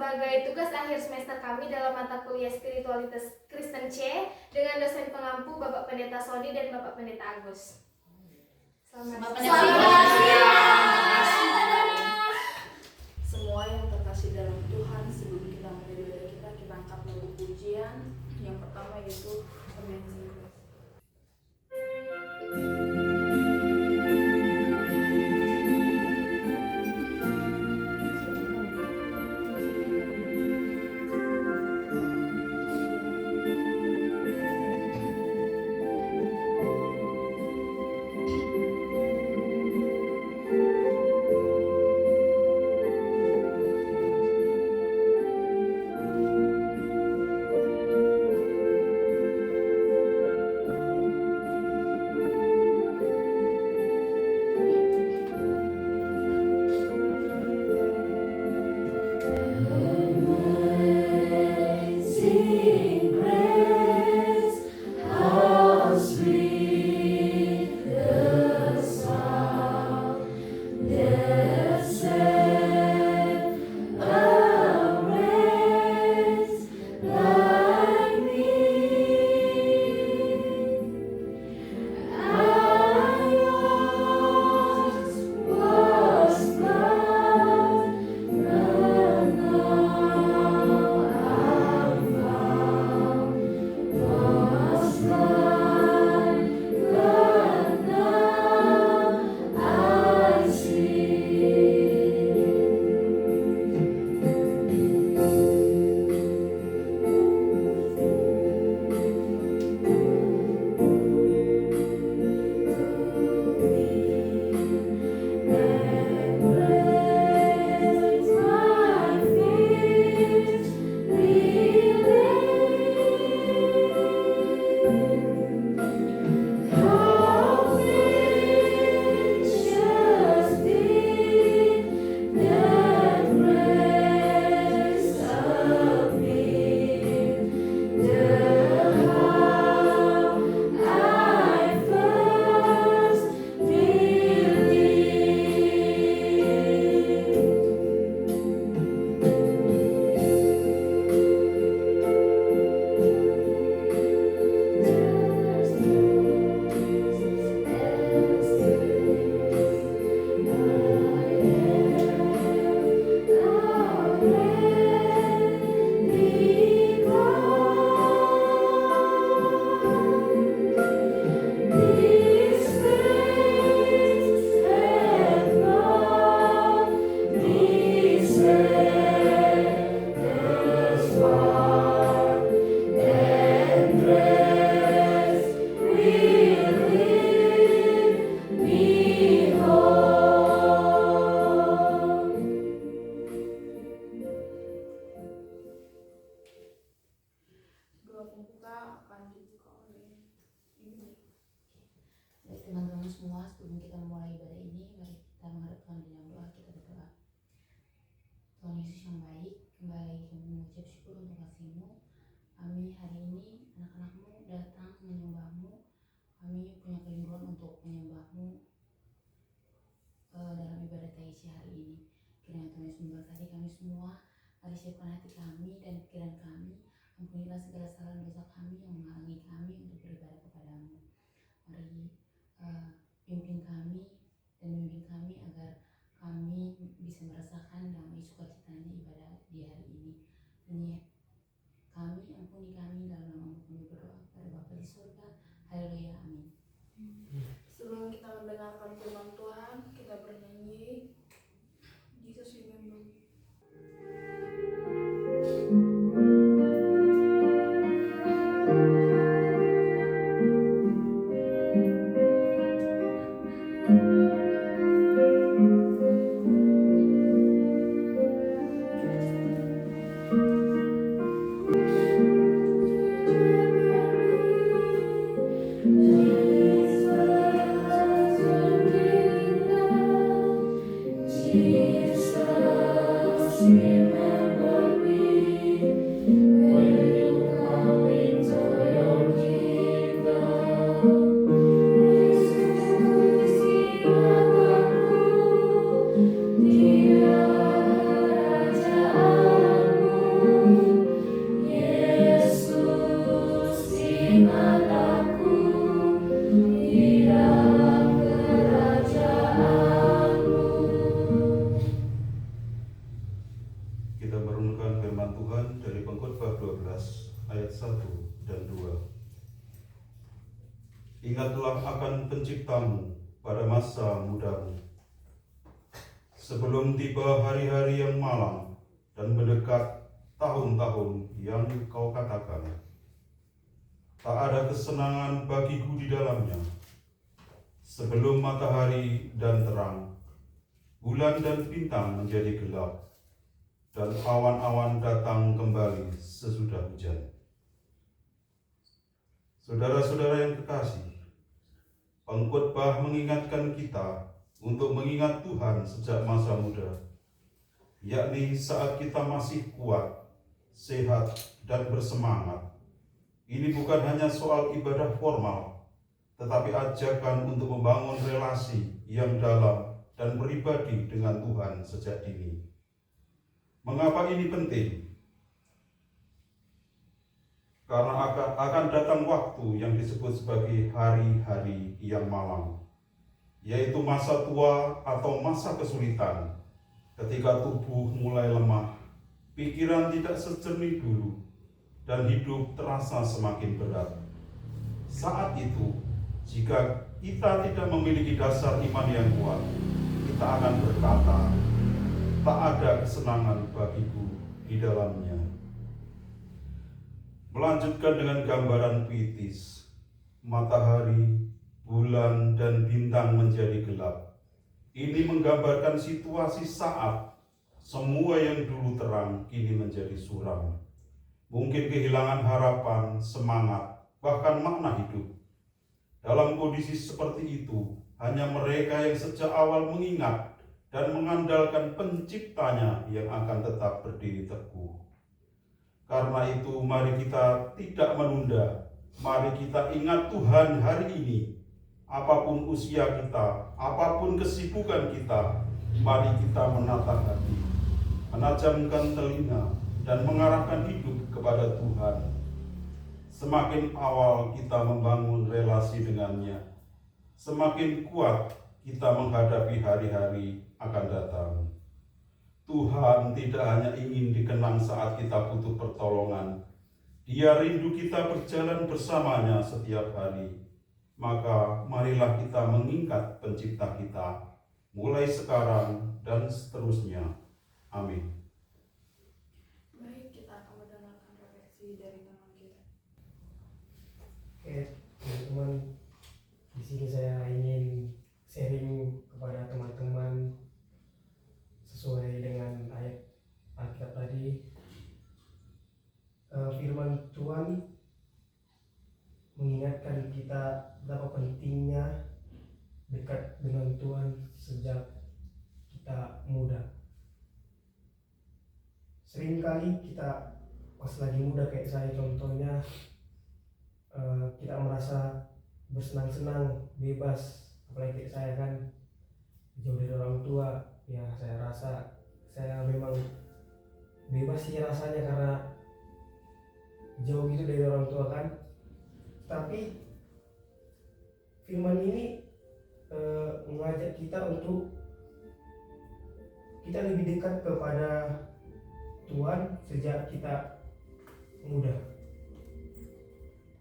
sebagai tugas akhir semester kami dalam mata kuliah Spiritualitas Kristen C dengan dosen pengampu Bapak Pendeta Sony dan Bapak Pendeta Agus. Selamat siang. Semua yang terkasih dalam Tuhan, sebelum kita mulai ibadah kita angkat lagu pujian. Yang pertama yaitu Amazing Grace. Teman-teman semua, sebelum kita memulai ibadah ini, mari kita menghadap Tuhan dalam doa. Kita berdoa. Tuhan Yesus yang baik, kembali lagi kami mengucap syukur untuk kasih-Mu. Kami hari ini anak-anak-Mu datang menyembah-Mu. Kami punya kerinduan untuk menyembah-Mu dalam ibadah TIC hari ini. Kiranya Tuhan Yesus memberkati kami semua. Mari siapkan hati kami dan pikiran kami. Ampunilah segala salah dosa kami yang menghalangi kami untuk beribadah kepada-Mu. Mari pimpin kami dan bimbing kami agar kami bisa merasakan damai sukacitanya ibadah di hari ini. Ini kami, ampuni kami, dalam nama-Mu kami berdoa kepada Bapa di surga. Haleluya, amin. Sebelum kita mendengarkan firman Tuhan, kita bernyanyi Jesus Remember Me. Amin. ingat aku di dalam kerajaan-Mu. Kita merenungkan firman Tuhan dari Pengkhotbah 12 ayat 1 dan 2. Ingatlah akan penciptamu pada masa mudamu, sebelum tiba hari-hari yang malang dan mendekat tahun-tahun yang kau katakan, tak ada kesenangan bagiku di dalamnya. Sebelum matahari dan terang, bulan dan bintang menjadi gelap, dan awan-awan datang kembali sesudah hujan. Saudara-saudara yang kekasih, pengkhotbah mengingatkan kita untuk mengingat Tuhan sejak masa muda, yakni saat kita masih kuat, sehat, dan bersemangat. Ini bukan hanya soal ibadah formal, tetapi ajakan untuk membangun relasi yang dalam dan pribadi dengan Tuhan sejak dini. Mengapa ini penting? Karena akan datang waktu yang disebut sebagai hari-hari yang malang, yaitu masa tua atau masa kesulitan, ketika tubuh mulai lemah, pikiran tidak sejernih dulu, dan hidup terasa semakin berat. Saat itu, jika kita tidak memiliki dasar iman yang kuat, kita akan berkata, tak ada kesenangan bagiku di dalamnya. Melanjutkan dengan gambaran puitis, matahari, bulan, dan bintang menjadi gelap. Ini menggambarkan situasi saat semua yang dulu terang kini menjadi suram. Mungkin kehilangan harapan, semangat, bahkan makna hidup. Dalam kondisi seperti itu, hanya mereka yang sejak awal mengingat dan mengandalkan penciptanya yang akan tetap berdiri teguh. Karena itu, mari kita tidak menunda. Mari kita ingat Tuhan hari ini. Apapun usia kita, apapun kesibukan kita, mari kita menatap hati, menajamkan telinga, dan mengarahkan hidup kepada Tuhan. Semakin awal kita membangun relasi dengannya, semakin kuat kita menghadapi hari-hari akan datang. Tuhan tidak hanya ingin dikenang saat kita butuh pertolongan. Dia rindu kita berjalan bersamanya setiap hari. Maka marilah kita mengingat pencipta kita, mulai sekarang dan seterusnya. Amin. Baik, kita akan mendengarkan refleksi dari teman kita. Oke, teman-teman, di sini saya ingin sharing kepada teman-teman sesuai dengan ayat Alkitab tadi. Firman Tuhan mengingatkan kita betapa pentingnya dekat dengan Tuhan sejak kita muda. Seringkali kita pas lagi muda kayak saya contohnya, kita merasa bersenang-senang, bebas. Apalagi kayak saya kan jauh dari orang tua, ya saya rasa saya memang bebas sih rasanya karena jauh gitu dari orang tua kan. Tapi firman ini mengajak kita untuk kita lebih dekat kepada Tuhan sejak kita muda.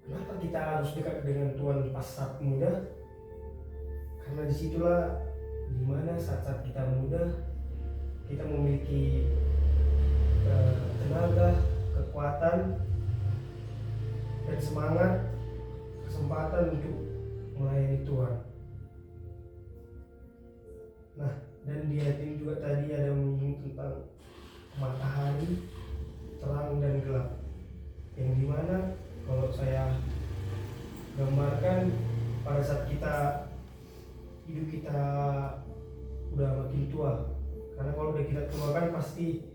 Kenapa kita harus dekat dengan Tuhan pas saat muda? Karena disitulah dimana saat-saat kita muda kita memiliki tenaga, kekuatan, dan semangat, kesempatan untuk melayani Tuhan. Nah, dan di ayat ini juga tadi ada menyinggung tentang matahari, terang dan gelap, yang dimana kalau saya gambarkan pada saat kita hidup kita udah makin tua, karena kalau udah kita tua kan pasti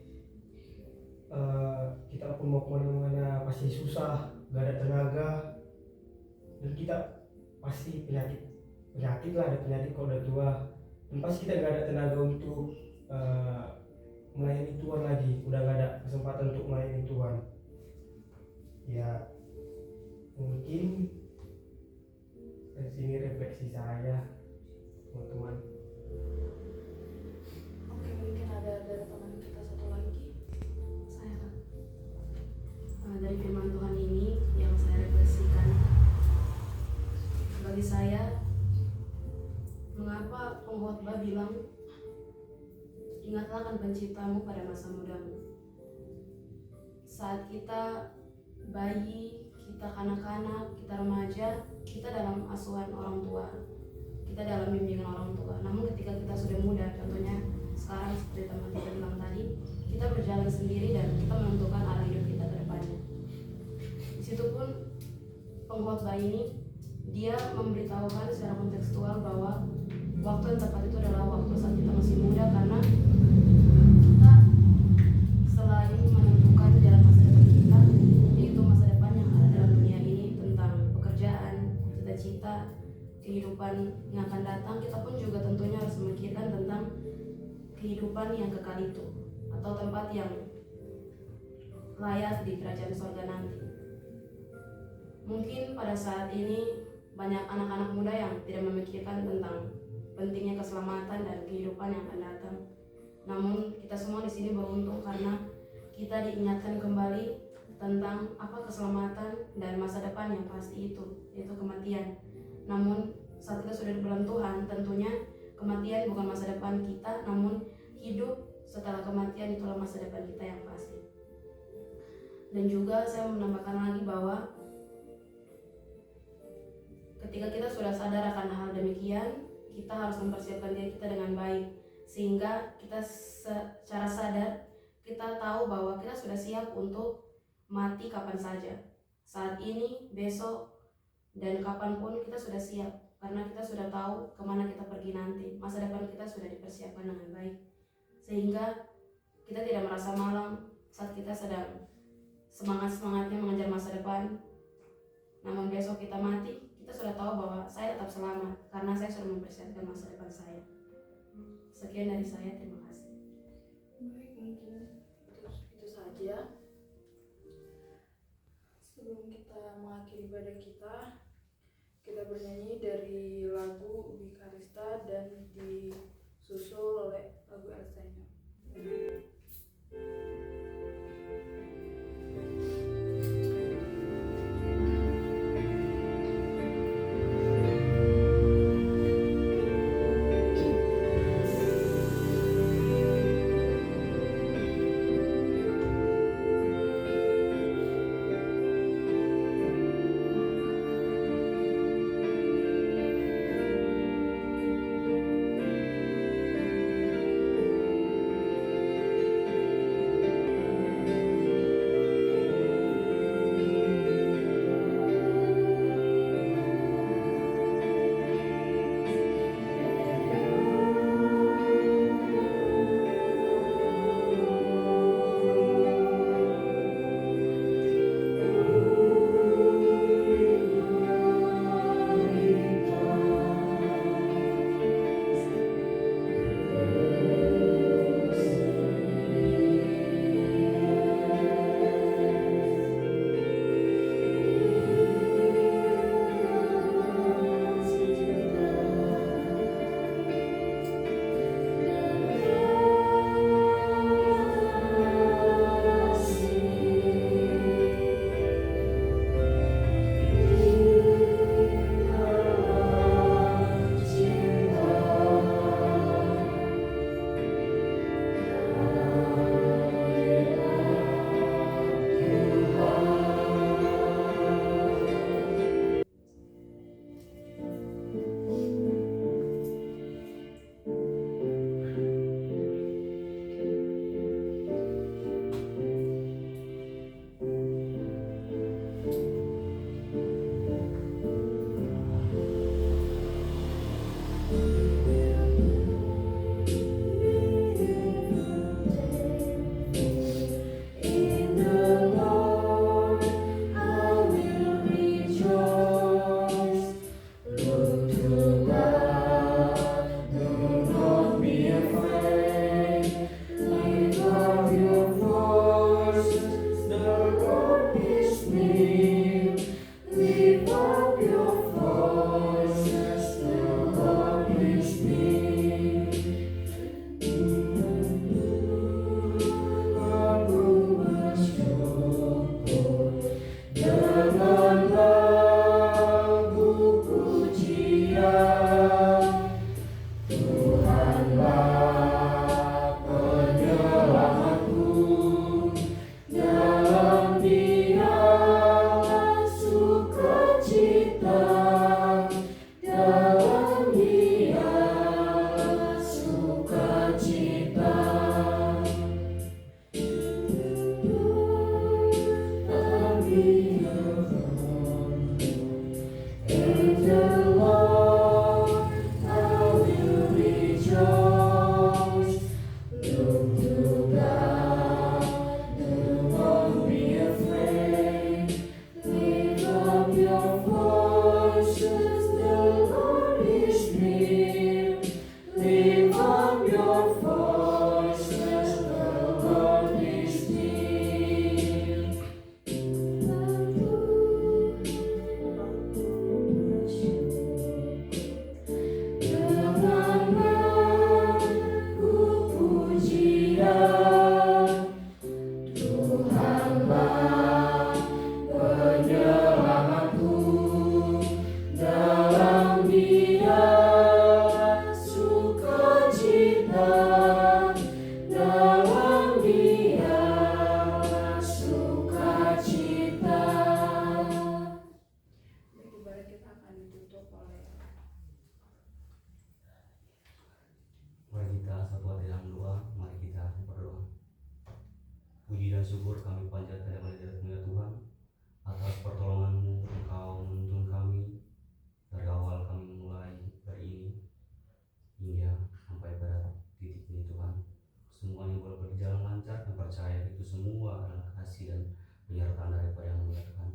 kita pun mau kemana-mana pasti susah, gak ada tenaga, dan kita pasti penyakit lah, ada penyakit kalau udah tua, dan pasti kita gak ada tenaga untuk melayani Tuhan lagi, udah gak ada kesempatan untuk melayani Tuhan. Ya Mungkin dari sini refleksi saya, teman-teman. Oke, mungkin ada dari teman kita satu lagi. Saya Kak. Dari firman Tuhan ini yang saya refleksikan, bagi saya, mengapa pengkhotbah bilang ingatlah akan penciptamu pada masa mudamu. Saat kita bayi, kita kanak-kanak, kita remaja, kita dalam asuhan orang tua, kita dalam bimbingan orang tua. Namun ketika kita sudah muda, contohnya sekarang seperti teman kita bilang tadi, kita berjalan sendiri dan kita menentukan arah hidup kita ke depannya. Di situ pun pengkhotbah ini dia memberitahukan secara kontekstual bahwa waktu yang tepat itu adalah waktu saat kita masih muda, karena kita selain menentukan jalan masa depan kita, yaitu masa depan yang ada dalam dunia ini tentang pekerjaan, cita-cita, kehidupan yang akan datang, kita pun juga tentunya harus memikirkan tentang kehidupan yang kekal itu, atau tempat yang layak di kerajaan surga nanti. Mungkin pada saat ini banyak anak-anak muda yang tidak memikirkan tentang pentingnya keselamatan dan kehidupan yang akan datang. Namun kita semua di sini beruntung karena kita diingatkan kembali tentang apa keselamatan dan masa depan yang pasti itu, yaitu kematian. Namun saat kita sudah di dalam Tuhan, tentunya kematian bukan masa depan kita, namun hidup setelah kematian itulah masa depan kita yang pasti. Dan juga saya menambahkan lagi bahwa ketika kita sudah sadar akan hal demikian, kita harus mempersiapkan diri kita dengan baik, sehingga kita secara sadar kita tahu bahwa kita sudah siap untuk mati kapan saja, saat ini, besok, dan kapanpun kita sudah siap, karena kita sudah tahu kemana kita pergi nanti. Masa depan kita sudah dipersiapkan dengan baik, sehingga kita tidak merasa malam saat kita sedang semangat-semangatnya mengejar masa depan. Namun besok kita mati, kita sudah tahu bahwa saya tetap selamat karena saya sudah mempersiapkan masa depan saya. Sekian dari saya, terima kasih. Baik, mungkin itu saja. Sebelum kita mengakhiri ibadah kita, kita bernyanyi dari lagu Ubi Karista dan disusul oleh lagu El Señor. syukur kami panjatkan kepada Tuhan atas pertolongan-Mu. Engkau menuntun kami dari awal kami mulai hari ini hingga sampai pada titik ini Tuhan. Semuanya boleh berjalan lancar dan percaya itu semua adalah kasih dan penyertaan daripada-Mu ya Tuhan.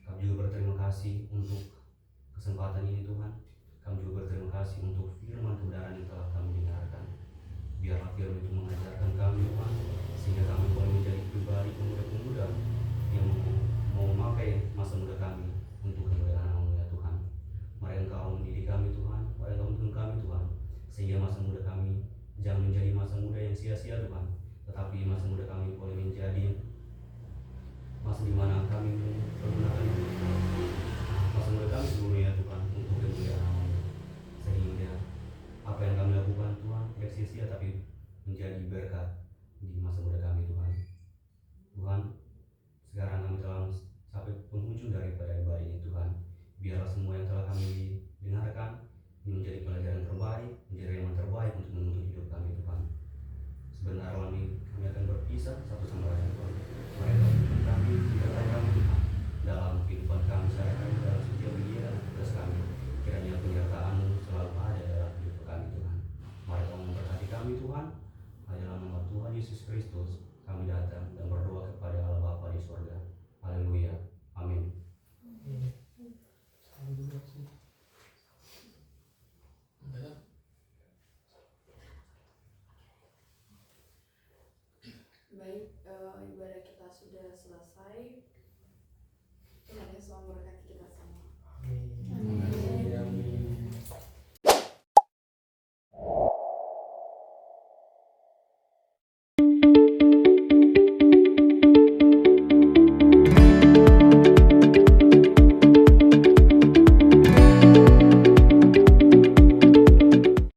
Kami juga berterima kasih untuk kesempatan ini Tuhan. Kami juga berterima kasih untuk firman kebenaran yang telah kami dengarkan. Biarlah firman itu mengajarkan kami Tuhan, sehingga kami boleh menjadi pribadi pemuda-pemuda yang mau memakai masa muda kami untuk kemuliaan-Mu ya Tuhan. Mari Engkau mendidik kami Tuhan, mari Engkau menuntun kami Tuhan, sehingga masa muda kami jangan menjadi masa muda yang sia-sia Tuhan, tetapi masa muda kami boleh menjadi masa di mana kami